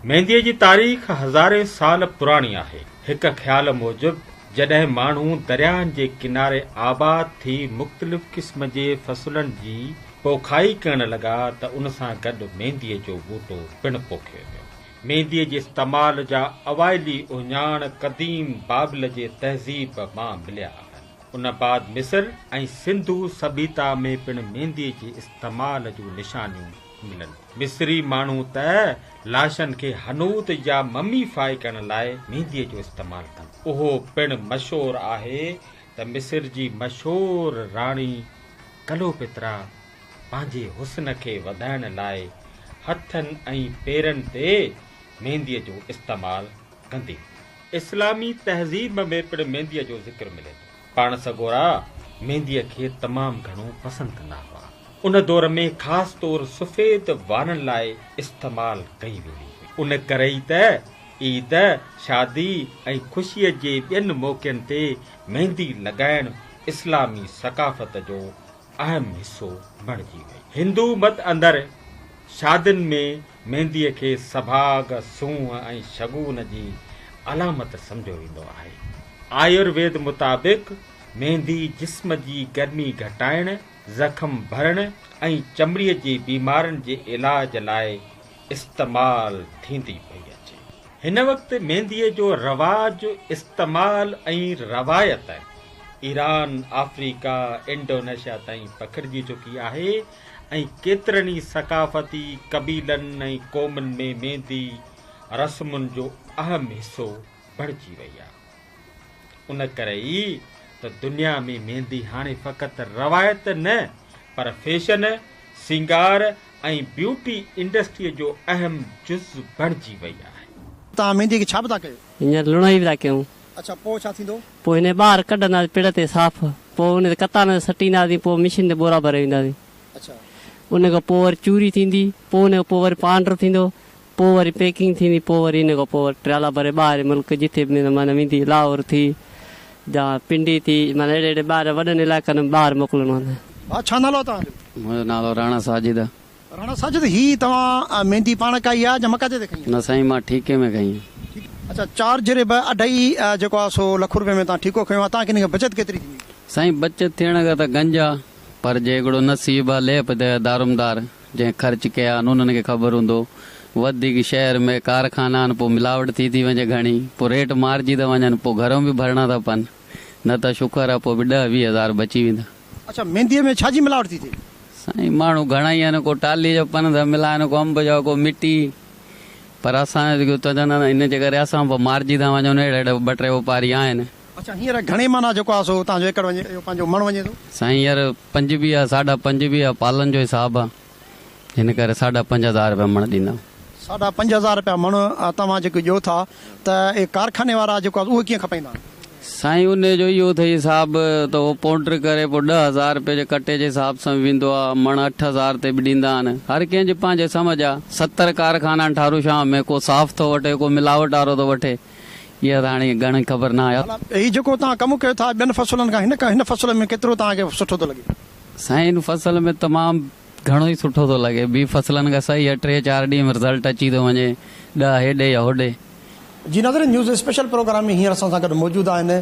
मेहंदीअ जी तारीख़ हज़ारे साल पुराणी आहे। हिक ख़्याल मूजिब जॾहिं माण्हू दरियाहनि जे किनारे आबाद थी मुख़्तलिफ़ क़िस्म जे फसलनि जी पोखाई करण लॻा त उन सां गॾु मेहंदीअ जो ॿूटो पिणु पोखियो वियो। मेहंदीअ जे इस्तेमाल जा अवाइली उहिञाण क़दीम बाबिल जे तहज़ीब मां मिलिया आहिनि। उन बाद मिस्र ऐं सिंधु सभ्यता में पिणु मेहंदीअ जे इस्तेमाल जूं निशानियूं मिलनि। मिस्री माण्हू त लाशनि खे हनूत या ममीफाई करण लाइ मेहंदीअ जो इस्तेमालु कनि। उहो पिणु मशहूरु आहे त मिस्र जी मशहूरु राणी क्लियोपेत्रा पंहिंजे हुस्न खे वधाइण लाइ हथनि ऐं पेरनि ते मेहंदीअ जो इस्तेमालु कंदी। इस्लामी तहज़ीब में पिणु मेहंदीअ जो ज़िक्र मिले थो। पाण सगोरा मेहंदीअ खे तमामु घणो पसंदि कंदा हुआ। उन दौर में ख़ासि तौर सफ़ेद वारनि लाइ इस्तेमालु कई वेंदी हुई। उन करे ई त ईद, शादी ऐं ख़ुशीअ जे ॿियनि मौक़नि ते मेहंदी लॻाइण इस्लामी सकाफ़त जो अहम हिसो बणिजी वई। हिंदू मत अंदरि शादियुनि में मेहंदीअ खे सभाग, सूंहं ऐं शगुन जी अलामत सम्झो वेंदो आहे। आयुर्वेद मुताबिक़ मेहंदी जिस्म जी गर्मी घटाइण, ज़ख़्म भरण ऐं चमड़ीअ जी बीमारियुनि जे इलाज लाइ इस्तेमालु थींदी पई अचे। हिन वक़्तु मेहंदीअ जो रवाज, इस्तेमालु ऐं रवायत ईरान, अफ्रीका, इंडोनेशिया ताईं पखिड़िजी चुकी आहे ऐं केतिरनि ई सकाफ़ती क़बीलनि ऐं क़ौमुनि में मेहंदी रस्मुनि जो अहम हिसो बणिजी वई आहे। उन करे ई त दुनिया में मेहंदी हाणे फ़क़ति रवायत न पर फैशन, सिंगार ऐं ब्यूटी इंडस्ट्रीअ जो अहम जुज़ बणिजी वई आहे। तव्हां मेहंदी खे छा बि था कयो? हींअर लुण ई था कयूं। अच्छा, पोइ छा थींदो? पोइ हिन ॿाहिरि कढंदासीं पिड़ ते साफ़, पोइ हुन ते कतान सटींदासीं, पोइ मशीन ते बोरा भरे वेंदासीं। अच्छा, उन खां पोइ वरी चूरी थींदी, पोइ हुन खां पोइ वरी पाउडर थींदो, पोइ वरी पैकिंग थींदी, पोइ वरी हिन खां पोइ ट्राला भरे ॿाहिरि मुल्क जिथे बि माना वेंदी, लाहौर थी या पिंडी थी, माना अहिड़े अहिड़े ॿाहिरि वॾनि इलाइक़नि में ॿाहिरि मोकिलणो आहे। हा, छा नालो आहे तव्हांजो? मुंहिंजो नालो राणा साजिद। राणा साजिद, ही तव्हां मेहंदी पाण काई आहे या मकाते ते कई? न साईं, मां ठीके में कई। अच्छा, 4 जरे 2.5 जेको आहे सो लख रुपए में तव्हां ठीको खयो आहे। तव्हांखे हिन बचत केतिरी थींदी? साईं, बचत थियण खां त गंज आहे, पर जे हिकिड़ो नसीब आहे लेप ते दारोमदार जंहिं ख़र्च कया आहिनि उन्हनि खे ख़बर हूंदो। वधीक शहर में कारखाना आहिनि, पोइ मिलावट थी वञे घणी, पोइ रेट मारिजी था वञनि, पोइ घरों बि भरणा था पवनि। न त शुक्र आहे पोइ बि 10-20 हज़ार बची वेंदा। अच्छा, मेहंदीअ में छा जी मिलावट थी थिए? साईं, माण्हू घणा ई आहिनि, को टाली जो पन था मिलाइनि, को अंब जो, को मिटी, पर असां हिन जे करे असां पोइ मारिजी था वञूं। अहिड़े 2-3 वापारी आहिनि। अच्छा, हींअर घणे माना जेको आहे सो तव्हांजो एकड़ वञे, पंहिंजो मण वञे थो? साईं, हींअर 25 5.5 पालन जो हिसाब आहे, हिन करे 5.5 रुपया मण ॾींदा। 5.5 रुपया मण तव्हां जेको ॾियो था त कारखाने वारा जेको आहे उहे कीअं खपाईंदा? साईं, उन जो इहो अथई हिसाब त उहो पाउडर करे पोइ 10,000 रुपये जे कटे जे हिसाब सां वेंदो आहे। मण 8,000 ते बि ॾींदा आहिनि। हर कंहिंजे पंहिंजे सम्झ आहे। 70 कारखाना ठारू शाम में, को साफ़ थो वठे, को मिलावट वारो थो वठे। इहा त हाणे घणी ख़बर न आहे। हीउ जेको तव्हां कमु कयो था ॿियनि फसलनि खां, हिन फसल में केतिरो तव्हांखे सुठो थो लॻे? साईं, हिन फसल में तमामु घणो ई सुठो थो लॻे। ॿी फसलनि खां सही आहे, 3-4 ॾींहं में रिज़ल्ट अची थो वञे, 10 हेॾे या होॾे। जी नाज़रीन, न्यूज़ स्पेशल प्रोग्राम में हींअर असां सां गॾु मौजूदु आहिनि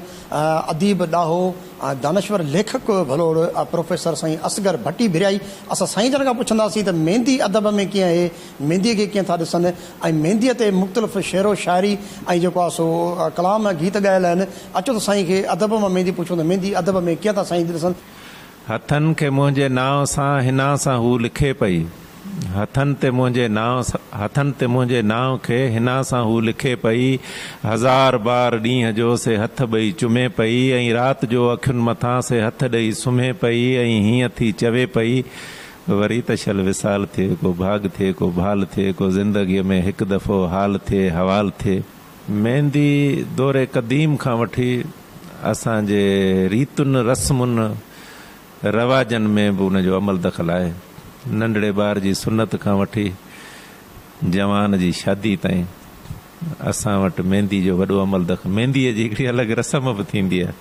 अदीब, ॾाहो, दानश्वर, लेखक भलोड़ प्रोफेसर साईं असगर भट्टी भिराई। असां साईं जन खां पुछंदासीं त मेहंदी अदब में कीअं आहे, मेहंदीअ खे कीअं था ॾिसनि ऐं मेहंदीअ ते मुख़्तलिफ़ शेरो शाइरी ऐं जेको आहे सो कलाम गीत ॻायल आहिनि। अचो त साईं खे अदब मां मेहंदी पुछूं त मेहंदी अदब में कीअं था साईं ॾिसनि। हथनि खे मुंहिंजे नाव सां हिना सां हू लिखे पई, हथनि ते मुंहिंजे नाव खे हिना सां हू लिखे पई। 1000 बार ॾींहं जो से हथ ॿई चुमे पई, ऐं राति जो अखियुनि मथां से हथ ॾेई सुम्हे पई, ऐं हीअं थी चवे पई वरी त शल विसाल थिए, को भाग थिए, को भाल थिए, को ज़िंदगीअ में हिकु दफ़ो हाल थिए, हवाल थिए। मेहंदी दौरे क़दीम खां वठी असांजे रीतुनि, रस्मुनि, रवाजनि में बि उनजो अमल दख़ल आहे। नंढड़े ॿार जी सुनत खां वठी जवान जी शादी ताईं असां वटि मेहंदी जो वॾो अमल दख़ल। मेहंदीअ जी हिकिड़ी अलॻि रस्म बि थींदी आहे।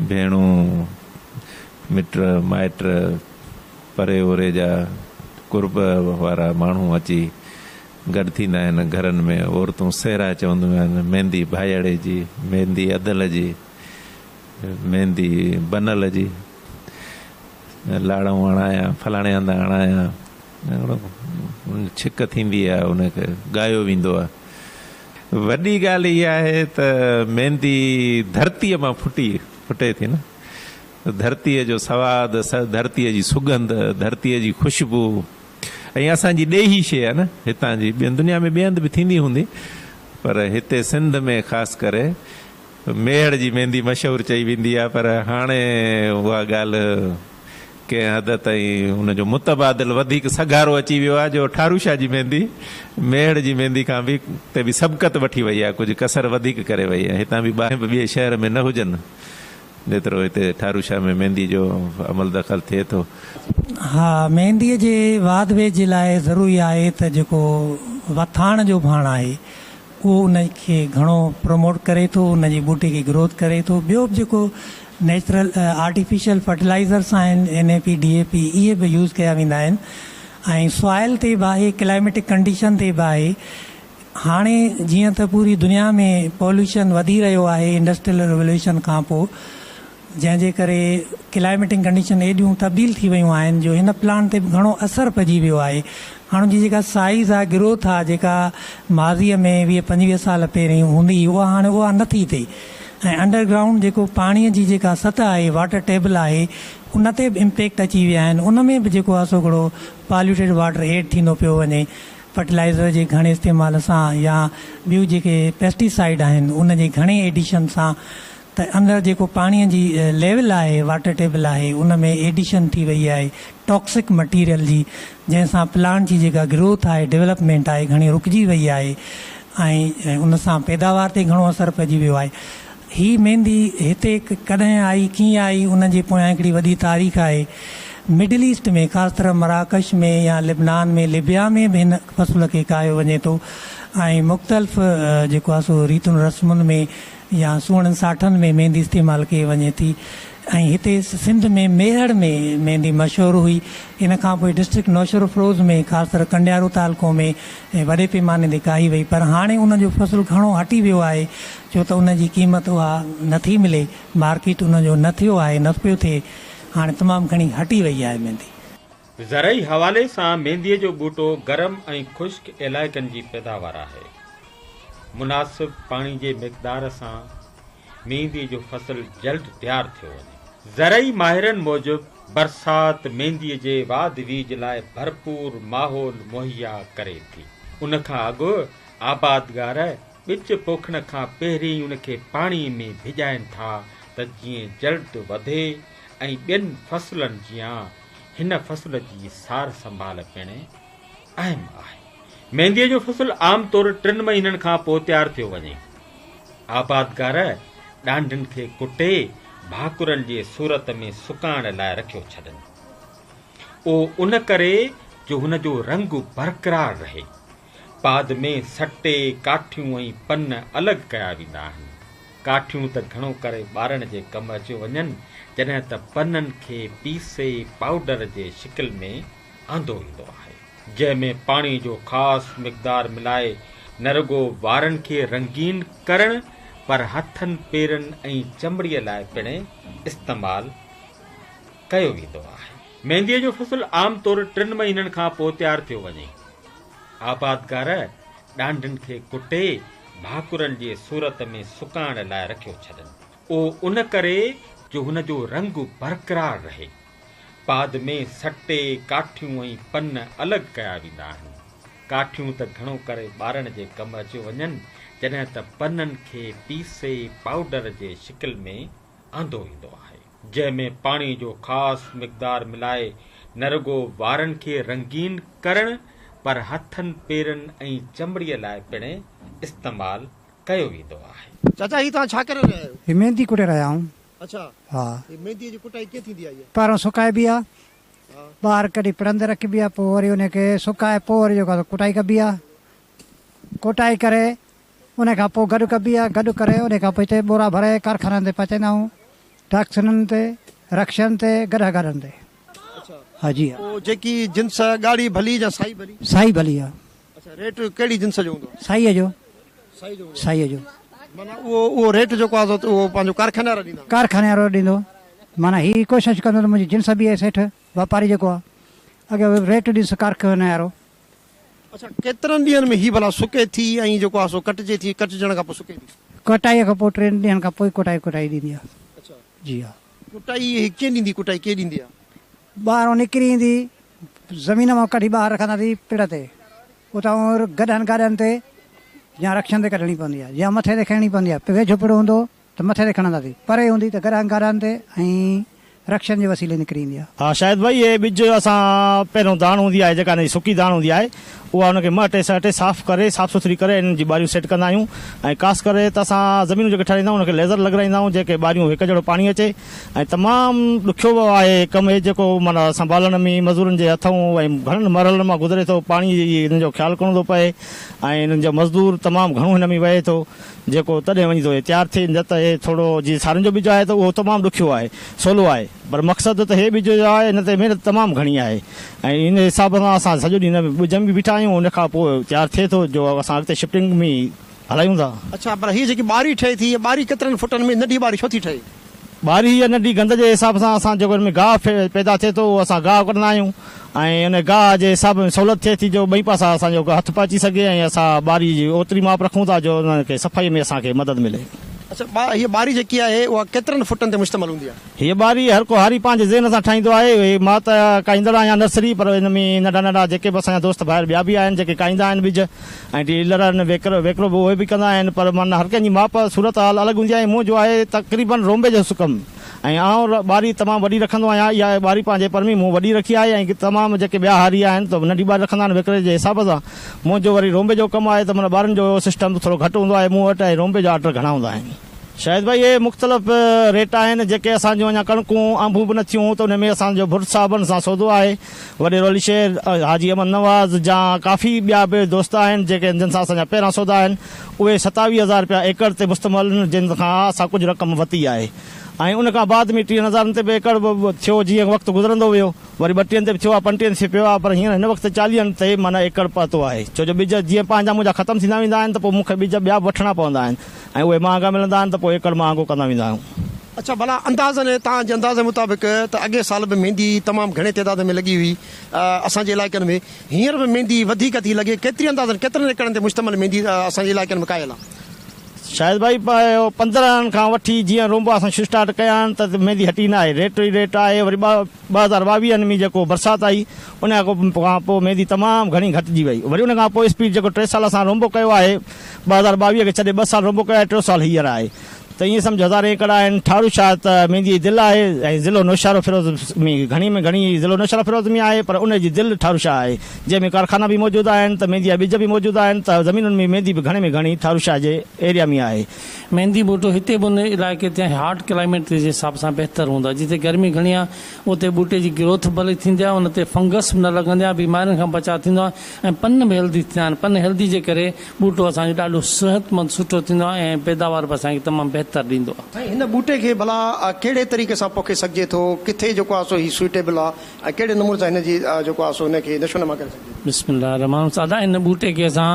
भेणूं, मिट माइट, परे ओरे जा कुर्ब वारा माण्हू अची गॾु थींदा आहिनि घरनि में। औरतूं सेहरा चवंदियूं आहिनि, मेहंदी भाइड़े जी, मेहंदी अदल जी, मेहंदी बनल जी, लाड़ूं हणाया, फलाणे हंधि हणाया, छिक थींदी आहे, उनखे ॻायो वेंदो आहे। वॾी ॻाल्हि इहा आहे त मेहंदी धरतीअ मां फुटे थी न, धरतीअ जो सवादु, धरतीअ जी सुगंध, धरतीअ जी ख़ुशबू, ऐं असांजी ॾेही शइ आहे न हितां जी। ॿियनि दुनिया में ॿिए हंधि बि थींदी हूंदी, पर हिते सिंध में ख़ासि करे मेहड़ जी मेहंदी मशहूरु चई वेंदी आहे। पर हाणे उहा ॻाल्हि कंहिं हद ताईं उनजो मुतबादिल वधीक सगारो अची वियो आहे, जो ठारूशा जी मेहंदी मेहड़ जी मेहंदी खां बि ते बि सबक़त वठी वई आहे, कुझु कसर वधीक करे वई आहे। हितां बि ॿिए शहर में न हुजनि जेतिरो हिते ठारूशा में मेहंदी जो अमल दख़ल थिए थो। हा, मेहंदीअ जे वाद वेद जे लाइ ज़रूरी आहे त जेको वथाण जो भाण आहे उहो उनखे घणो प्रमोट करे थो, उनजी बूटे खे ग्रोथ करे थो। ॿियो बि जेको नेचुरल आर्टिफिशियल फर्टिलाइज़र्स आहिनि, NAP DAP, इहे बि यूज़ कया वेंदा आहिनि। ऐं सॉइल ते बि आहे, क्लाइमेटिक कंडीशन ते बि आहे। हाणे जीअं त पूरी दुनिया में पॉल्यूशन वधी रहियो आहे इंडस्ट्रियल रेवोल्यूशन खां पोइ, जंहिंजे करे क्लाइमेटिक कंडीशन एॾियूं तब्दील थी वियूं आहिनि जो हिन प्लांट ते घणो असरु पइजी वियो आहे। हाणे जी जेका साइज़ आहे, ग्रोथ आहे, जेका माज़ीअ में 20-25 साल पहिरीं हूंदी, उहा हाणे उहा नथी थिए। ऐं अंडरग्राउंड जेको पाणीअ जी जेका सतह आहे, वाटर टेबल आहे, उन ते बि इम्पेक्ट अची विया आहिनि। उन में बि जेको आहे सो हिकिड़ो पॉल्यूटेड वाटर एड थींदो पियो वञे फर्टिलाइज़र जे घणे इस्तेमाल सां, या ॿियूं जेके पेस्टिसाइड आहिनि उन जे घणे एडिशन सां। त अंदरि जेको पाणीअ जी लेवल आहे, वाटर टेबल आहे, उन में एडिशन थी वई आहे टॉक्सिक मटीरियल जी, जंहिंसां प्लांट जी जेका ग्रोथ आहे, डेवलपमेंट आहे, घणी रुकिजी वई आहे। ऐं उन सां पैदावार ते घणो असरु पइजी वियो आहे। ही मेहंदी हिते कॾहिं आई, कीअं आई, उन जे पोयां हिकिड़ी वॾी तारीख़ आहे। मिडिल ईस्ट में, ख़ासि तरह मराकश में या लिबनान में, लिबिया में बि हिन फ़सुल खे कायो वञे थो। ऐं मुख़्तलिफ़ जेको आहे सो रीतुनि रस्मुनि में या सुहिणनि साठनि में मेहंदी इस्तेमालु कई वञे थी। ऐं हिते सिंध में मेहड़ में मेहंदी मशहूरु हुई। इन खां पोइ डिस्ट्रिक्ट नौशर अफरोज़ में, ख़ासि तरह कंडियारो तालको में वॾे पैमाने ते काई वई। पर हाणे उनजो फ़सुलु घणो हटी वियो आहे, छो त उनजी क़ीमत उहा नथी मिले, मार्केट उनजो न थियो आहे, न पियो थिए। हाणे तमामु घणी हटी वई आहे मेहंदी। ज़रई हवाले सां मेहंदीअ जो ॿूटो गरम ऐं ख़ुश्क इलाइक़नि जी पैदावार आहे। मुनासिब पाणी जे मिक़दार सां मेहंदीअ जो फ़सुलु जल्द तयारु थियो वञे। ज़रई माहिरनि मूजिबि बरसाति मेहंदीअ जे वाद वीज लाइ भरपूर माहौल मुहैया करे थी। उन खां अॻु आबादगार ॿिज पोखण खां पहिरीं उनखे पाणीअ में भिॼाइनि था त जीअं जल्द वधे ऐं ॿियनि फ़सुलनि जीअं हिन फ़सुल जी सार संभाल पिणु अहम आहे। मेहंदीअ जो फ़सुलु आम तौर 3 महीननि खां पोइ तयारु थियो वञे। आबादगार ॾांढनि खे कुटे भाकुरनि जे सूरत में सुकाइण लाइ रखियो छॾनि। उहो उन करे जो हुन जो रंग बरक़रार रहे। बाद में सटे, काठियूं ऐं पन अलॻि कया वेंदा आहिनि। काठियूं त घणो करे ॿारनि जे कमु अची वञनि, जॾहिं त पननि खे पीसे पाउडर जे शिकिल में आंदो ईंदो आहे, जंहिंमें पाणी जो ख़ासि मिक़दार मिलाए न रुॻो वारनि खे रंगीन करणु, पर हथनि पेरनि ऐं चमड़ीअ लाइ पिणु इस्तेमालु कयो वेंदो आहे। मेहंदीअ जो फ़सुलु आम तौर 3 महीननि खां पोइ तयारु थियो वञे। आबादगार ॾांढनि खे कुटे भाकुरनि जे सूरत में सुकाइण लाइ रखियो छॾनि। उहो उन करे जो हुन जो रंग बरक़रार रहे। बाद में सटे, काठियूं ऐं पन अलॻि कया वेंदा आहिनि। काठियूं त घणो करे ॿारनि जे कमु अची वञनि, जॾहिं त पननि खे पीसे पाउडर जे शिकिल में आंदो ईंदो आहे, जंहिंमें पाणी जो ख़ासि मिक़दार मिलाए न रुॻो वारनि खे रंगीन करणु, पर हथनि पेरनि ऐं चमड़ीअ लाइ पिणु इस्तेमालु कयो वेंदो आहे। चाचा ही तव्हां छा करे रहिया आहियो? ही मेहंदी कुटे रहिया आहियूं। अच्छा, हा। मेहंदी जी कुटाई कीअं थींदी आहे? पहिरों सुकाइबी आहे, ॿाहिरि कढी परंदे रखिबी आहे, पोइ वरी उनखे सुकाए पोइ वरी जेको आहे कुटाई कबी आहे। कुटाई करे उन खां पोइ गॾु कबी आहे। गॾु करे उन खां पोइ हिते बोरा भरे कारखाननि ते पहुचाईंदा आहियूं, टैक्सननि ते, रक्षनि ते, गॾु गाॾनि ते। हा जी। जेकी जिन्स ॻाढ़ी भली या साई भली? साई भली आहे। अच्छा, रेट कहिड़ी जिन्स जो हूंदो आहे? साईअ जो साईं जो साईअ जो माना उहो रेट जेको आहे उहो पंहिंजो कारखाने वारा ॾींदा? कारखाने वारो ॾींदो। माना हीअ कोशिशि कंदो त मुंहिंजी जिन्स बि आहे सेठ वापारी जेको आहे अॻे रेट ॾिस कारखाने वारो। अच्छा, केतिरनि ॾींहंनि में ही भला सुके थी ऐं जेको आहे सो कटिजे थी, कटिजण खां पोइ सुके थी? कटाईअ खां पोइ 3 ॾींहंनि खां पोइ कुटाई ॾींदी आहे। अच्छा, जी हा। कुटाई कीअं ॾींदी? कुटाई कीअं ॾींदी आहे? ॿाहिरों निकिरी ईंदी, ज़मीन मां कढी ॿाहिरि रखंदासीं पिड़ ते, उतां गॾनि गाॾनि ते या रक्षन ते कढणी पवंदी आहे, या मथे ते खणणी पवंदी आहे। वेझो पिड़ हूंदो त मथे ते खणंदासीं, परे हूंदी त गॾनि गाॾनि ते ऐं रक्षन जे वसीले निकिरी ईंदी आहे। हा, शायदि भाई ये ॿिज असां पहिरियों दाण हूंदी आहे जेका सुकी दाण हूंदी आहे उहा हुनखे मटे सटे साफ़ करे साफ़ सुथरी करे इन्हनि जी ॿारियूं सेट कंदा आहियूं ऐं ख़ासि करे त असां ज़मीनूं जेके ठाहींदा आहियूं उनखे लेज़र लॻाईंदा आहियूं जेके ॿारियूं हिकु जहिड़ो पाणी अचे ऐं तमामु ॾुखियो आहे कमु हे जेको माना संभालण में मज़दूरनि जे हथूं ऐं घणनि मरहलनि मां गुज़रे थो। पाणी हिननि जो ख़्यालु करिणो थो पए ऐं हिननि जो मज़दूर तमामु घणो हिन में वहे थो जेको तॾहिं वञी थो तयारु थिए। न त हे थोरो जीअं सारनि जो ॿिज आहे त उहो तमामु ॾुखियो आहे, सवलो आहे, पर मक़सदु त हे ॿिज जो आहे हिन ते महिनत तमामु घणी आहे ऐं इन हिसाब सां असां सॼो ॾींहुं हिन ॿिज में बीठा आहियूं। उन खां पोइ तयारु थिए थो जो असां अॻिते शिफ्टिंग में हलायूं था। अच्छा, पर हीअ जेकी ॿारी ठहे थी, ॿारी केतिरनि फुटनि में नंढी ॿारी छो थी ठहे? ॿारी हीअ नंढी गंद जे हिसाब सां असां जेको हिन में गाह पैदा थिए थो असां गाह कढंदा आहियूं ऐं उन गाह जे हिसाब में सहूलियत थिए थी जो ॿई पासा असांजो हथु पहुची सघे ऐं असां ॿारी जी ओतिरी माप रखूं था जो उनखे सफ़ाई में असांखे मदद मिले। अच्छा, हीअ ॿारी जेकी आहे उहा केतिरनि फुटनि ते मुश्तमिल हूंदी आहे? हीअ ॿारी हर को हारी पंहिंजे ज़हन सां ठाहींदो आहे। मां त काईंदड़ आहियां नर्सरी, पर हिन में नंढा नंढा जेके बि असांजा दोस्त ॿाहिरि ॿिया बि आहिनि जेके काईंदा आहिनि ॿिज ऐं डीलर आहिनि वेकिरो बि उहे बि कंदा आहिनि, पर माना हर कंहिंजी माप सूरत हाल अलॻि हूंदी आहे। मूं जो आहे तक़रीबन रोंबे जो सुकम ऐं आउं ॿारी तमामु वॾी रखंदो आहियां। इहा ॿारी पंहिंजे पर में मूं वॾी रखी आहे ऐं तमामु जेके ॿिया हारी आहिनि त नंढी ॿारी रखंदा आहिनि विकिरे जे हिसाब सां। मुंहिंजो वरी रोंबे जो कमु आहे त माना ॿारनि जो सिस्टम थोरो घटि हूंदो आहे मूं वटि ऐं रोंबे जा ऑर्डर घणा हूंदा आहिनि। शायदि भाई इहे मुख़्तलिफ़ रेट आहिनि जेके असांजो अञा कणकूं अंबूं बि न थियूं त उन में असांजो भुर्ज साहबनि सां सौदो आहे। वॾे रोली शेर हाजी अहमद नवाज़ जा काफ़ी ॿिया बि दोस्त आहिनि जेके जिन सां असांजा पहिरां सौदा आहिनि। उहे 27,000 रुपया एकड़ ते मुश्तमिल जिन खां असां कुझु रक़म वरिती आहे ऐं उन खां बाद में 30,000 ते बि एकड़ थियो। जीअं वक़्तु गुज़रंदो वियो वरी 32 ते बि थियो आहे, 35 ते पियो आहे, पर हींअर हिन वक़्तु 40 ते माना एकड़ पहुतो आहे। छो जो ॿिज जीअं पंहिंजा मुंहिंजा ख़तमु थींदा वेंदा आहिनि त पोइ मूंखे ॿिज ॿिया वठणा पवंदा आहिनि ऐं उहे महांगा मिलंदा आहिनि त पोइ एकड़ महांगो कंदा वेंदा आहियूं। अच्छा, भला अंदाज़नि तव्हांजे अंदाज़े मुताबिक़ त अॻे साल बि मेहंदी तमामु घणे तइदाद में लॻी हुई असांजे इलाइक़नि में, हींअर बि मेहंदी वधीक थी लॻे। केतिरी अंदाज़नि केतिरनि एकड़नि ते मुश्तमिल मेहंदी असांजे इलाइक़नि में कायल आहे? शायदि भाई 15 खां वठी जीअं रोंबो असां स्टार्ट कया आहिनि त मेहंदी हटी न आहे, रेट ई रेट आहे। वरी 2022 में जेको बरसाति आई उन खां पोइ मेहंदी तमामु घणी घटिजी वई। वरी उन खां पोइ स्पीड जेको 3 साल असां रोंबो कयो आहे 2022 खे छॾे 2 साल रोंबो कयो आहे, 3 साल हींअर आहे त ईअं सम्झो 1000 एकड़ आहिनि। ठारू शाह त मेहंदी जी दिलि आहे ऐं ज़िलो नौशहरो फिरोज़ में घणी ज़िलो नौशहरो फिरोज़ में आहे, पर उनजी दिलि ठारू शाह आहे जंहिंमें कारखाना बि मौजूदु आहिनि त मेहंदी जा ॿिज बि मौजूदु आहिनि त ज़मीनुनि में मेहंदी बि घणे में घणी ठारू शाह जे एरिया में आहे। मेहंदी बूटो हिते बि उन इलाइक़े ते हॉट क्लाइमेट जे हिसाब सां बहितर हूंदो आहे। जिते गर्मी घणी आहे उते बूटे जी ग्रोथ भली थींदी आहे, उन ते फंगस बि न लॻंदी आहे, बीमारियुनि खां बचाव थींदो आहे ऐं पन बि हेल्दी थींदा आहिनि। पन हेल्दी जे करे बूटो असांजो ॾाढो सिहतमंद सुठो थींदो आहे ऐं पैदावार बि असांखे तमामु बहितर ॾींदो आहे। हिन बूटे खे भला कहिड़े तरीक़े सां पोखे सघिजे थो, किथे जेको आहे सो ही सुटेबल आहे ऐं कहिड़े नमूने सां हिनजी जेको आहे सो हिनखे नशोनमा करे सघिजे? बिस्मिल्लाह रहमान सादा। हिन बूटे खे असां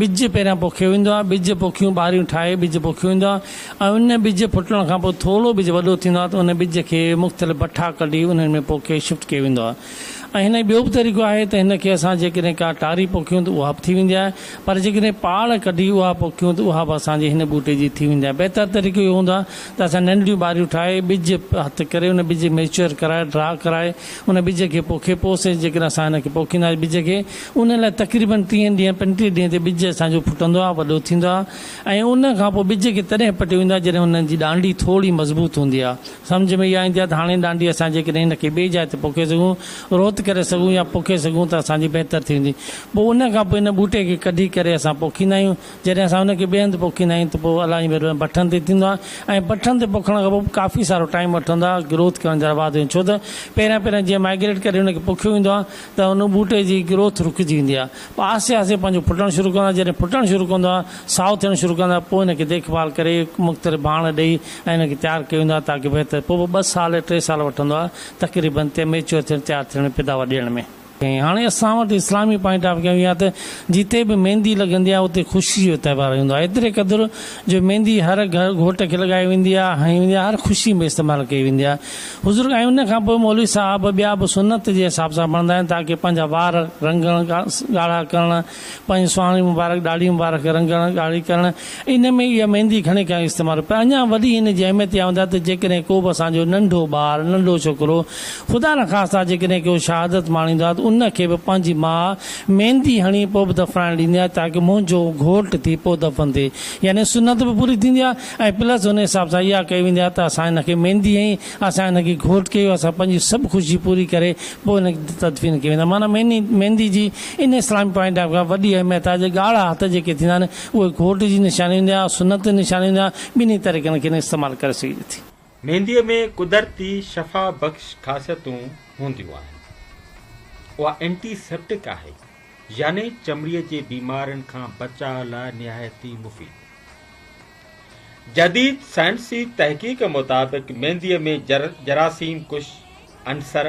ॿिज पहिरियां पोखियो वेंदो आहे, ॿिज पोखियूं ॿारियूं ठाहे ॿिज पोखियो वेंदो आहे ऐं उन ॿिज फुटण खां पोइ थोरो ॿिज वॾो थींदो आहे त उन ॿिज खे मुख़्तलिफ़ भठा कढी उन्हनि में पोखे शिफ्ट कयो वेंदो आहे। ऐं हिन ॿियो बि तरीक़ो आहे त हिनखे असां जेकॾहिं का टारी पोखियूं त उहा बि थी वेंदी आहे, पर जेकॾहिं पाड़ कढी उहा पोखियूं त उहा बि असांजे हिन बूटे जी थी वेंदी आहे। बहितर तरीक़ो इहो हूंदो आहे त असां नंढियूं ॿारियूं ठाहे ॿिज हथु करे उन ॿिज मेच्योर कराए ड्रा कराए उन ॿिज खे पोखे पोसे जेकॾहिं असां हिनखे पोखींदासीं ॿिज खे उन लाइ तक़रीबन 30 ॾींहं 35 ॾींहं ते ॿिज असांजो फुटंदो आहे, वॾो थींदो आहे ऐं उन खां पोइ ॿिज खे तॾहिं पटियो वेंदो आहे जॾहिं उन्हनि जी ॾांडी थोरी मज़बूत हूंदी आहे। सम्झ में इहा ईंदी आहे त हाणे ॾांडी असां जेकॾहिं हिनखे ॿिए जाइ ते पोखे सघूं, रोत करे सघूं या पोखे सघूं त असांजी बहितर थी वेंदी। पोइ उन खां पोइ हिन बूटे खे कढी करे असां पोखींदा आहियूं। जॾहिं असां हुनखे ॿिए हंधि पोखींदा आहियूं त पोइ अलाही भठनि ते थींदो आहे ऐं भठनि ते पोखण खां पोइ काफ़ी सारो टाइम वठंदो आहे ग्रोथ करण जा बाद। छो त पहिरियां जीअं माइग्रेट करे हुनखे पोखियो वेंदो आहे त उन बूटे जी ग्रोथ रुकिजी वेंदी आहे। पोइ आसे आसे पंहिंजो फुटणु शुरू कंदो आहे। जॾहिं फुटणु शुरू कंदो आहे, साओ थियणु शुरू कंदो आहे, पोइ हिनखे देखभाल करे मुख़्तलिफ़ भाण ॾेई ऐं हिनखे तयारु कयो वेंदो आहे ताकी बहितर। पोइ 2 साल 3 साल वठंदो आहे तक़रीबन ते मेच्योर थियणु तयारु थियण पैदावार ॾियण में। हाणे असां वटि इस्लामी पॉइंट ऑफ व्यू आहे त जिते बि मेहंदी लॻंदी आहे उते ख़ुशी जो त्योहार हूंदो आहे। एतिरे क़दुरु जो मेहंदी हर घर घोट खे लॻाई वेंदी आहे, हणी वेंदी आहे, हर ख़ुशी में इस्तेमालु कई वेंदी आहे। हुज़ूर ऐं उन खां पोइ मौलवी साहब ॿिया बि सुनत जे हिसाब सां पढ़ंदा आहिनि ताकी पंहिंजा वार रंगण ॻाढ़ा करणु, पंहिंजी सुहाणी मुबारक ॾाढी मुबारक रंगण ॻाढ़ी करणु, इन में इहा मेहंदी घणे कयो इस्तेमालु। पर अञा वॾी हिन जी अहमियत इहा हूंदी आहे त जेकॾहिं को बि असांजो नंढो ॿारु नंढो छोकिरो ख़ुदा न ख़ासिता जेकॾहिं को शहादत माणींदो आहे त उनखे बि पंहिंजी माउ मेहंदी हणी पोइ बि दफ़नाइण ॾींदी आहे ताकी मुंहिंजो घोट थी पोइ दफ़न थिए, यानी सुनत बि पूरी थींदी आहे ऐं प्लस हुन हिसाब सां इहा कई वेंदी आहे त असां हिनखे मेहंदी हई, असां हिनखे घोट कयो, असां पंहिंजी सभु ख़ुशी पूरी करे पोइ हिनखे तदफ़ीन कई वेंदा। माना मेहंदी जी इन इस्लामी पॉइंट ऑफ खां वॾी अहमियत आहे। जे ॻाढ़ा हथ जेके थींदा आहिनि उहे घोट जी निशानी हूंदी आहे, सुनत जी निशानी हूंदी आहे, ॿिन्ही तरीक़नि खे इस्तेमालु करे सघिजे थी। मेहंदीअ में कुदरती शफ़ा बख़्श ख़ासियतूं हूंदियूं आहिनि। उहा एंटीसेप्टिक आहे, यानी चमड़ीअ जे बीमारियुनि खां बचाव लाइ निहायती मुफ़ीद। जदीद साइंसी तहक़ीक़ मुताबिक़ मेहंदीअ में जरासीम कुश अंसर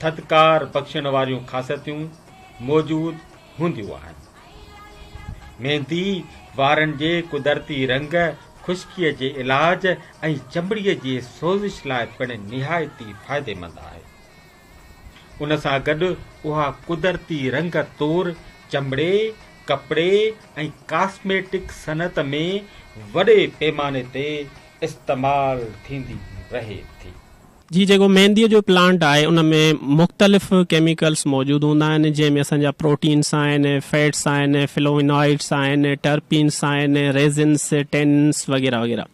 थदकार बख़्शण वारियूं ख़ासियतूं मौजूद हूंदियूं आहिनि। मेहंदी वारनि जे कुदरती रंग, खुश्कीअ जे इलाज ऐं चमड़ीअ जे सोज़िश लाइ पिणु निहायती फ़ाइदेमंद आहे। उन सां गॾु उहा कुदरती रंग तौरु चमड़े, कपिड़े ऐं कॉस्मेटिक सनत में वॾे पैमाने ते इस्तेमालु थींदी रहे थी। जी जेको मेहंदीअ जो प्लांट आहे उन में मुख़्तलिफ़ केमिकल्स मौजूदु हूंदा आहिनि, जंहिंमें असांजा प्रोटीन्स आहिनि, फैट्स आहिनि, फ्लोविनॉइड्स आहिनि, टर्पीन्स आहिनि, रेज़िन्स, टेनिन्स वग़ैरह वग़ैरह।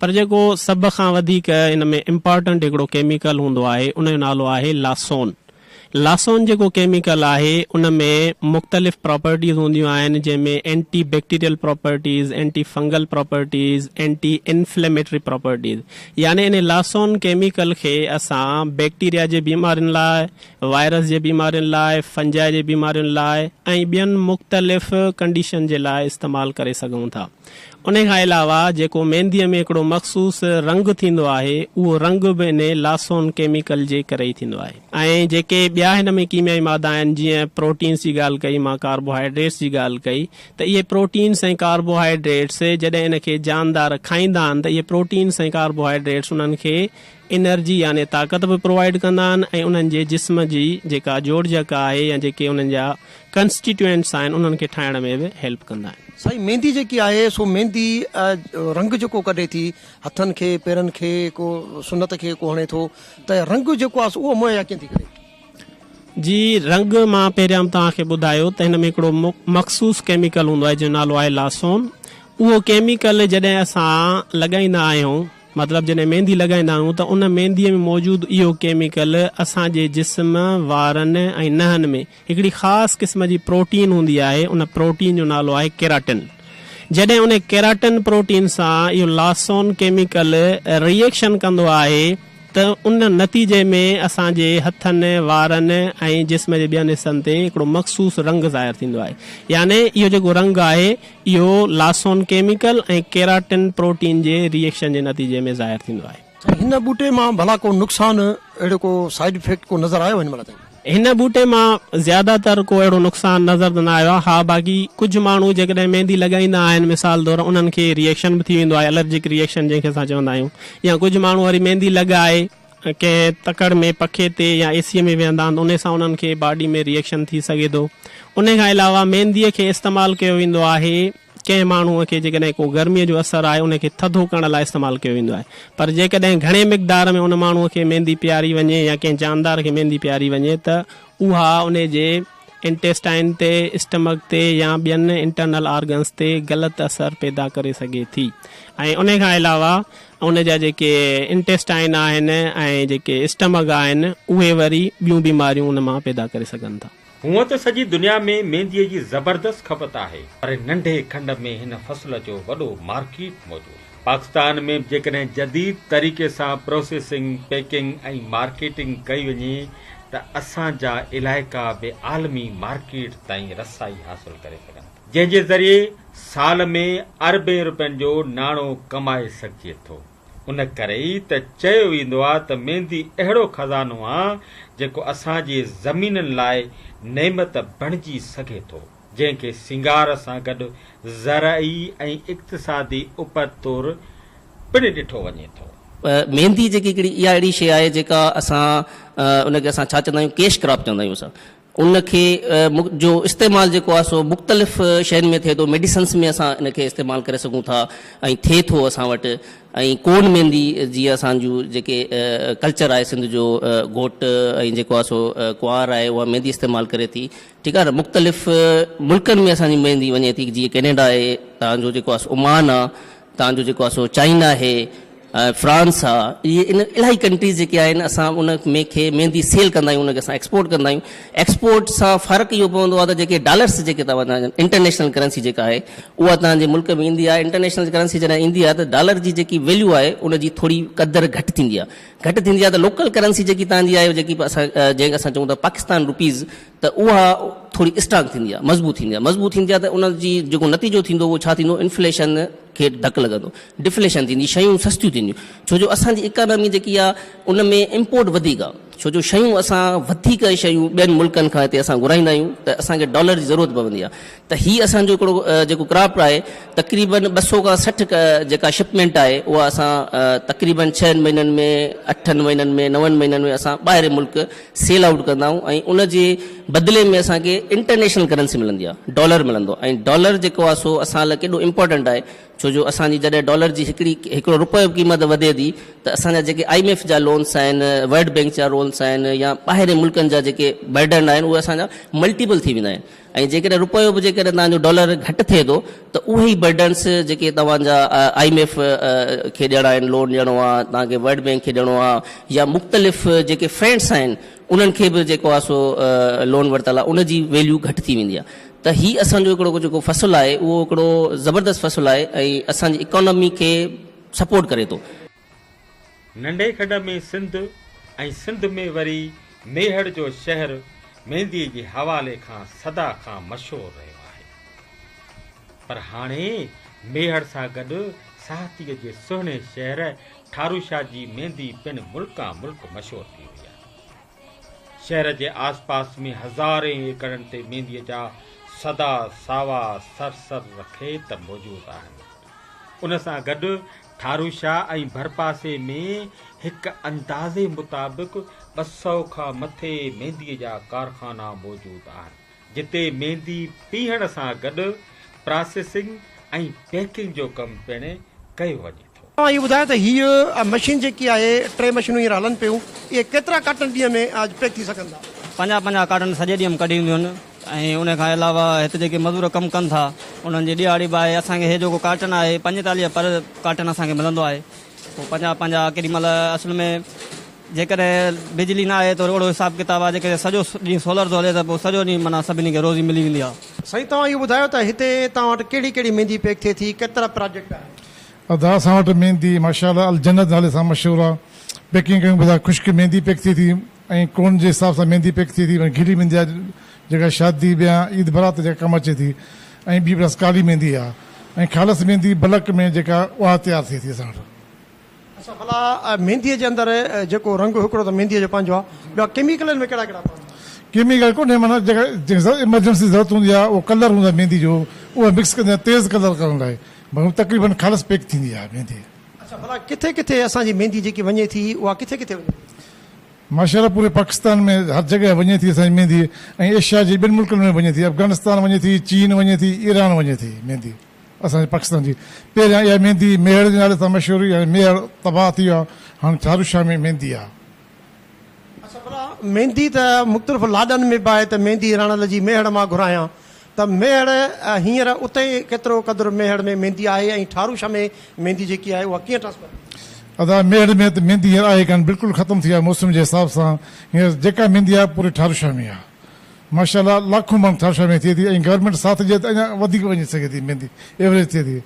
पर जेको सभ खां वधीक इन में इम्पॉर्टेंट हिकिड़ो केमिकल हूंदो आहे उन जो नालो आहे लासोन। लासोन जेको केमिकल आहे उन में मुख़्तलिफ़ प्रॉपर्टीज़ हूंदियूं आहिनि, जंहिंमें anti bacterial properties, anti fungal properties, anti inflammatory properties, यानी इन लासोन केमिकल खे असां बैक्टीरिया जे बीमारियुनि लाइ, वायरस जे बीमारियुनि लाइ, फंजाई जे बीमारियुनि लाइ ऐं ॿियनि मुख़्तलिफ़ कंडीशन जे लाइ इस्तेमालु करे सघूं था। उन खां अलावा जेको मेहंदीअ में हिकिड़ो मख़सूस रंग थींदो आहे उहो रंग बि इन लासोन केमिकल जे करे ई थींदो आहे। ऐं जेके ॿिया हिन में कीमियाई मादा आहिनि, जीअं प्रोटीन्स जी ॻाल्हि कई, मां कार्बोहाइड्रेट्स जी ॻाल्हि कई, त इहे प्रोटीन्स ऐं कार्बोहाइड्रेट्स जॾहिं इनखे जानदार खाईंदा आहिनि त इहे प्रोटीन्स ऐं कार्बोहाइड्रेट्स उन्हनि खे एनर्जी यानी ताक़त बि प्रोवाइड कंदा आहिनि ऐं उन्हनि जे जिस्म जी जेका जोड़जक आहे या जेके उन्हनि जा कंस्टिट्यूएंट्स आहिनि उन्हनि खे ठाहिण में बि हेल्प कंदा आहिनि। साईं मेहंदी जेकी आहे सो मेहंदी रंग जेको कढे थी हथनि खे पेरनि खे, को सुनत खे को हणे थो, त रंग जेको आहे उहो मुहैया कीअं थी करे? जी रंग मां पहिरियां तव्हांखे ॿुधायो त हिन में हिकिड़ो मख़सूस केमिकल हूंदो आहे जंहिंजो नालो आहे लासोन। उहो केमिकल जॾहिं असां लॻाईंदा आहियूं, मतिलबु जॾहिं मेहंदी लॻाईंदा आहियूं त उन मेहंदीअ में मौजूदु इहो केमिकल असांजे जिस्म, वारनि ऐं नहनि में हिकिड़ी ख़ासि क़िस्म जी प्रोटीन हूंदी आहे, उन प्रोटीन जो नालो आहे केराटिन। जॾहिं उन केराटिन प्रोटीन सां इहो लासोन केमिकल रिएक्शन कंदो आहे त उन नतीजे में असांजे हथनि, वारनि ऐं जिस्म जे ॿियनि हिसनि ते हिकिड़ो मख़सूस रंग ज़ाहिर थींदो आहे। यानी इहो जेको रंग आहे इहो लासोन केमिकल ऐं केराटिन प्रोटीन जे रिएक्शन जे नतीजे में ज़ाहिर थींदो आहे। हिन बूटे मां भला को नुक़सानु अहिड़ो को साइड इफेक्ट को नज़र आयो हिन महिल ताईं? हिन बूटे मां ज़्यादातर को अहिड़ो नुक़सानु नज़र न आयो आहे। हा, बाक़ी कुझु माण्हू जेकॾहिं मेहंदी लॻाईंदा आहिनि मिसाल तौरु उन्हनि खे रिएक्शन बि थी वेंदो आहे, एलर्जिक रिएक्शन जंहिंखे असां चवंदा आहियूं, या कुझु माण्हू वरी मेहंदी लॻाए कंहिं तकड़ में, पखे ते या एसीअ में वेहंदा आहिनि, उन सां उन्हनि खे बॉडी में रिएक्शन थी सघे थो। उन खां अलावा मेहंदीअ खे इस्तेमालु कयो वेंदो आहे कंहिं माण्हूअ खे जेकॾहिं को गर्मीअ जो असरु आहे उनखे थधो करण लाइ इस्तेमालु कयो वेंदो आहे। पर जेकॾहिं घणे मिक़दार में उन माण्हूअ खे मेहंदी पीआरी वञे या कंहिं जानदार खे मेहंदी पीआरी वञे त उहा उन जे इंटेस्टाइन ते, स्टमक ते या ॿियनि इंटरनल ऑर्गन्स ते ग़लति असरु पैदा करे सघे थी। ऐं उन खां अलावा उन जा जेके इंटेस्टाइन आहिनि ऐं जेके स्टमक आहिनि उहे वरी ॿियूं बीमारियूं उन मां पैदा करे सघनि था। हूअं त सॼी दुनिया में मेहंदीअ जी ज़बरदस्त खपत आहे, पर नंढे खंड में हिन फसल जो वॾो मार्केट मौजूदु। पाकिस्तान में जेकॾहिं जदीद तरीक़े सां प्रोसेसिंग, पैकिंग ऐं मार्केटिंग कई वञे त असांजा इलाइक़ा बि आलमी मार्केट ताईं रसाई हासिल करे सघनि, जंहिं जे ज़रिए साल में अरबे रुपयनि जो नाणो कमाए सघिजे थो। उन करे ई त चयो वेंदो आहे त मेहंदी अहिड़ो खज़ानो आहे जेको असांजे ज़मीननि लाइ नेमत बणिजी सघे थो, जंहिंखे सिंगार सां गॾु ज़राई ऐं इक़्तिसादी उपति तौरु पिणु ॾिठो वञे थो। मेहंदी जेकी हिकिड़ी इहा अहिड़ी शइ आहे जेका असां उनखे असां छा चवंदा आहियूं, कैश क्रॉप चवंदा आहियूं असां। उनखे जो इस्तेमालु जेको आहे सो मुख़्तलिफ़ शयुनि में थिए थो, मेडिसन्स में असां इनखे इस्तेमालु करे सघूं था ऐं थिए थो असां वटि। ऐं कोन मेहंदी जीअं असांजूं जेके कल्चर आहे सिंध जो, घोट ऐं जेको आहे सो कुंवार आहे उहा मेहंदी इस्तेमालु करे थी, ठीकु आहे न। मुख़्तलिफ़ मुल्कनि में असांजी मेहंदी वञे थी, जीअं कैनेडा आहे, तव्हांजो जेको आहे ओमान आहे, तव्हांजो जेको आहे सो चाइना आहे, फ्रांस आहे, इहे इन इलाही कंट्रीज़ जेके आहिनि असां उन में खे मेहंदी सेल कंदा आहियूं, उनखे असां एक्सपोर्ट कंदा आहियूं। एक्सपोर्ट सां फ़र्क़ु इहो पवंदो आहे त जेके डॉलर्स जेके तव्हां इंटरनेशनल करेंसी जेका आहे उहा तव्हांजे मुल्क में ईंदी आहे। इंटरनेशनल करेंसी जॾहिं ईंदी आहे त डॉलर जी जेकी वैल्यू आहे उनजी थोरी क़दुरु घटि थींदी आहे, त लोकल करेंसी जेकी तव्हांजी आहे, जेकी जंहिंखे असां चऊं था पाकिस्तान रुपीज़, त उहा थोरी स्ट्रांग थींदी आहे, मज़बूत थींदी आहे। त उनजी जेको नतीजो थींदो उहो छा थींदो, इन्फ्लेशन खे धकु लॻंदो, डिफ्लेशन थींदी, शयूं सस्तियूं थींदियूं। छो जो असांजी इकोनॉमी जेकी आहे उन में इम्पोर्ट वधीक आहे, छो जो शयूं असां वधीक शयूं ॿियनि मुल्कनि खां हिते असां घुराईंदा आहियूं, त असांखे डॉलर जी ज़रूरत पवंदी आहे। त हीअ असांजो हिकिड़ो जेको क्रॉप आहे तक़रीबन 200 खां 60 जेका शिपमेंट आहे उहा असां तक़रीबन 6 महीननि में, 8 महीननि में, 9 महीननि में असां ॿाहिरि मुल्क सेल आउट कंदा आहियूं ऐं उनजे बदिले में असांखे इंटरनेशनल करेंसी मिलंदी आहे, डॉलर मिलंदो आहे। ऐं डॉलर जेको आहे सो असां लाइ केॾो इम्पोर्टेंट आहे, छो जो असांजी जॾहिं डॉलर जी हिकिड़ो रुपयो क़ीमत वधे थी त असांजा जेके IMF जा लोन्स आहिनि, वर्ल्ड बैंक जा लोन्स आहिनि, या ॿाहिरि मुल्कनि जा जेके बर्डन आहिनि उहे असांजा मल्टीपल थी वेंदा आहिनि। ऐं जेकॾहिं रुपयो बि जेकॾहिं तव्हांजो डॉलर घटि थिए थो त उहे ई बर्डन्स जेके तव्हांजा IMF खे ॾियणा आहिनि, लोन ॾियणो आहे, तव्हांखे वर्ल्ड बैंक खे ॾियणो आहे, या मुख़्तलिफ़ जेके फ्रेंड्स आहिनि उन्हनि खे बि जेको आहे सो लोन वरितल आहे, उनजी वैल्यू घटि थी वेंदी आहे। त हीउ असांजो हिकिड़ो जेको फ़सुलु आहे उहो हिकिड़ो ज़बरदस्त फ़सुलु आहे ऐं असांजी इकोनॉमी खे सपोर्ट करे थो। नंढे खॾ में सिंध ऐं सिंध में वरी मेहड़ जो शहर मेहंदीअ जे हवाले खां सदा खां मशहूरु रहियो आहे। पर हाणे मेहड़ सां गॾु साहतीअ जे सुहिणे शहर ठारूशा जी मेहंदी पिणु मुल्का मुल्क मशहूरु थी वई आहे। शहर जे आस पास में हज़ारे एकड़नि ते मेहंदीअ जा सदा सावा सरसर खेत मौजूदु आहिनि। उन सां गॾु ठारूशा ऐं भरपासे में हिकु अंदाज़े मुताबिक़ 200 खां मथे मेहंदीअ जा कारखाना मौजूदु आहिनि, जिते मेहंदी पीअण सां गॾु प्रोसेसिंग ऐं पैकिंग जो कमु पिणु कयो वञे थो। तव्हां इहो ॿुधायो त हीअ मशीन जेकी आहे, 3 मशीनूं हींअर हलनि पियूं, इहे केतिरा कार्टन ॾींहं में पैक थी सघंदा? 50 कार्टन सॼे ॾींहं में कढी ईंदियूं आहिनि। ऐं उन खां अलावा हिते जेके मज़दूर कमु कनि था उन्हनि जी ॾियाड़ी बि आहे। असांखे हे जेको कार्टन आहे 45 पर कार्टन असांखे मिलंदो आहे। पोइ 50 केॾी महिल असुल में जेकॾहिं बिजली न आहे त ओड़ो हिसाब किताब आहे, जेकॾहिं सॼो ॾींहुं सोलर थो हले त पोइ सॼो ॾींहुं माना सभिनी खे रोज़ी मिली वेंदी आहे। साईं तव्हां इहो ॿुधायो त हिते तव्हां वटि कहिड़ी कहिड़ी मेहंदी पैक थिए थी, केतिरा प्रोजेक्ट आहिनि? असां वटि मेहंदी माशाल्लाह अल जन्नत नाले सां मशहूरु आहे। पैकिंग कयूं ॿुधायो, ख़ुश्क मेहंदी पैक थिए थी ऐं कोन जे हिसाब सां मेहंदी पैक थिए थी, गीली मेहंदी आहे जेका शादी ॿिया ईद बरात जेका कमु अचे थी, ऐं ॿी प्लस काली मेहंदी आहे, ऐं ख़ालस मेहंदी बलक में जेका उहा तयारु थिए थी असां वटि। अच्छा, भला मेहंदीअ जे अंदरि जेको रंग हिकिड़ो त मेहंदीअ जो पंहिंजो आहे, ॿिया केमिकलनि में कहिड़ा कहिड़ा पवंदा? केमिकल कोन्हे, माना जेका इमरजेंसी ज़रूरत हूंदी आहे उहो कलर हूंदो आहे मेहंदी जो, उहा मिक्स कंदा तेज़ कलर करण लाइ, तक़रीबन ख़ालस पैक थींदी आहे मेहंदी। अच्छा, भला किथे किथे असांजी मेहंदी जेकी वञे थी उहा किथे किथे वञे? माशाल्लाह पूरे पाकिस्तान में हर जॻह वञे थी असांजी मेहंदी, ऐं एशिया जे ॿियनि मुल्कनि में वञे थी, अफ़गानिस्तान वञे थी, चीन वञे थी, ईरान वञे थी मेहंदी असांजे पाकिस्तान जी। पहिरियां इहा मेहंदी मेहड़ जे नाले सां मशहूरु हुई, मेहड़ तबाह थी वियो आहे, हाणे ठारूशा में मेहंदी आहे। अच्छा, भला मेहंदी त मुख़्तलिफ़ लाॾनि में बि आहे त मेहंदी रण जी मेहड़ मां घुरायां, त मेहड़ हींअर उते केतिरो क़दुरु मेहड़ में मेहंदी आहे ऐं ठारूशा में मेहंदी जेकी आहे उहा कीअं ट्रांसफर? अदा मेहड़ में त मेहंदी हींअर आहे कान, बिल्कुलु ख़तमु थी आहे मौसम जे हिसाब सां। हींअर जेका मेहंदी आहे पूरे ठारूशा में आहे माशाल्लाह, लाखों माण्हू ठारूशा में थिए थी, ऐं गवर्नमेंट साथ ॾिए त अञा वधीक वञी सघे थी, मेहंदी एवरेज थिए थी।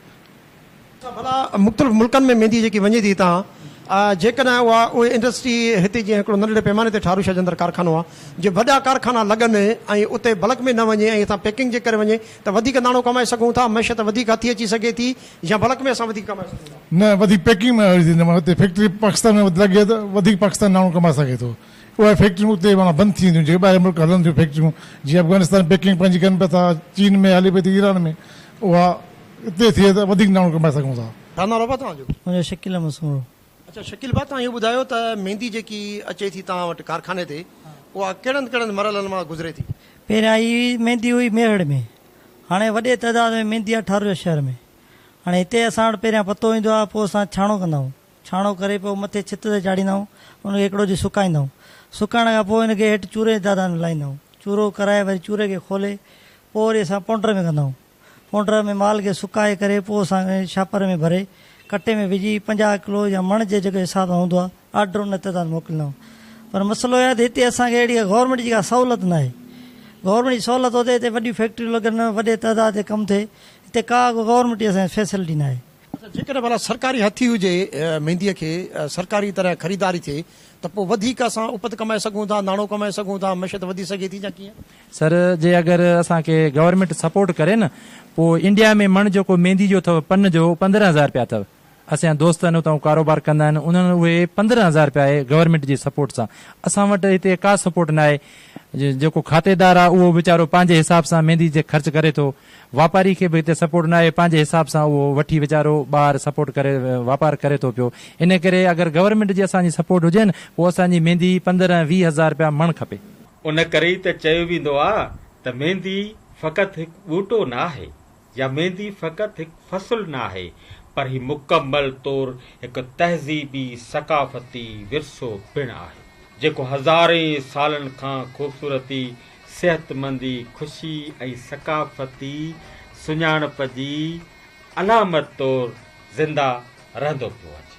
भला मुख़्तलिफ़ मुल्कनि में मेहंदी जेकी वञे थी तव्हां जेकॾहिं उहे इंडस्ट्री हिते जीअं हिकिड़ो नंढड़े पैमाने ते ठारू शहर जे अंदरि कारखानो आहे, जे वॾा कारखाना लॻनि ऐं उते बल्क में न वञे ऐं असां पैकिंग जे करे वञे त वधीक नाणो कमाए सघूं था, मैशत वधीक हथी अची सघे थी, या बल्क में असां वधीक कमाए सघूं था? न, वधीक पैकिंग में हिते फैक्ट्री पाकिस्तान में लॻे त वधीक पाकिस्तान नाणो कमाए सघे थो। उहे फैक्ट्रियूं उते माना बंदि थी वेंदियूं, जेके ॿाहिरि मुल्क हलनि थियूं फैक्ट्रियूं, जीअं अफगानिस्तान पैकिंग पंहिंजी कनि पिया था, चीन में हले पई थी, ईरान में, उहा हिते थिए त वधीक नाणो कमाए सघूं था। छा नालो आहे तव्हांजो? मुंहिंजो शकील मसूर। अच्छा शकील भाउ, तव्हां इहो ॿुधायो त मेहंदी जेकी अचे थी तव्हां वटि कारखाने ते, उहा कहिड़नि कहिड़नि मरहलनि मां गुज़रे थी? पहिरियां ई मेहंदी हुई मेहड़ में, हाणे वॾे तइदाद में मेहंदी आहे ठारू शहर में। हाणे हिते असां वटि पहिरियां पतो ईंदो आहे, पोइ असां छाणो कंदा आहियूं, छाणो करे पोइ मथे छित ते चाढ़ींदा आहियूं, हुनखे हिकिड़ो ॾींहुं सुकाईंदा आहियूं, सुकाइण खां पोइ हिनखे हेठि चूरे जी तादाद में लाहींदा आहियूं, चूरो कराए वरी चूरे खे खोले पोइ वरी असां पाउंडर में कंदा आहियूं, पाउंडर में माल खे सुकाए करे पोइ असां छापर में भरे कटे में विझी 50 किलो या मण जे जेके हिसाब सां हूंदो आहे ऑर्डर उन तइदाद मोकिलींदा आहियूं। पर मसइलो आहे त हिते असांखे अहिड़ी गवर्नमेंट जी का सहूलियत न आहे। गवर्नमेंट जी सहूलियत हुजे हिते वॾियूं फैक्ट्रियूं लॻनि, वॾे तइदाद ते कमु थिए, हिते का गवर्नमेंट जी असांखे फैसिलिटी न आहे। जेकॾहिं भला सरकारी हथी हुजे मेहंदीअ खे, सरकारी तरह ख़रीदारी थिए त पोइ वधीक असां उपत कमाए सघूं था, नाणो कमाए सघूं था, मैशत वधी सघे थी या कीअं? सर जे अगरि असांखे गवर्नमेंट सपोर्ट करे न, पोइ इंडिया में मण जेको मेहंदी जो अथव पन जो 15,000 रुपया अथव। असांजा दोस्त आहिनि उतां कारोबार कंदा आहिनि, उन्हनि उहे 15,000 रुपया आहे गवर्नमेंट जी सपोर्ट सां। असां वटि हिते का सपोर्ट न आहे। जेको खातेदार आहे उहो वीचारो पंहिंजे हिसाब सां मेहंदी जे ख़र्च करे थो, वापारी खे बि हिते सपोर्ट न आहे, पंहिंजे हिसाब सां उहो वठी वीचारो ॿाहिरि सपोर्ट करे वापार करे थो पियो। इन करे अगरि गवर्नमेंट जी असांजी सपोर्ट हुजे न, पोइ असांजी मेहंदी 15-20,000 रुपया मण खपे। उन करे ई त चयो वेंदो आहे त मेहंदी फ़क़ति हिकु ॿूटो न आहे, या मेहंदी फ़क़ति हिकु फ़सुलु न आहे, पर ही मुकमल तौर हिकु तहज़ीबी सक़ाफ़ती विरसो पिणु आहे, जेको हज़ारे सालनि खां ख़ूबसूरती, सेहतमंदी, ख़ुशी ऐं सक़ाफ़ती सुञाणप जी अलामत तौर ज़िंदा रहंदो पियो अचे।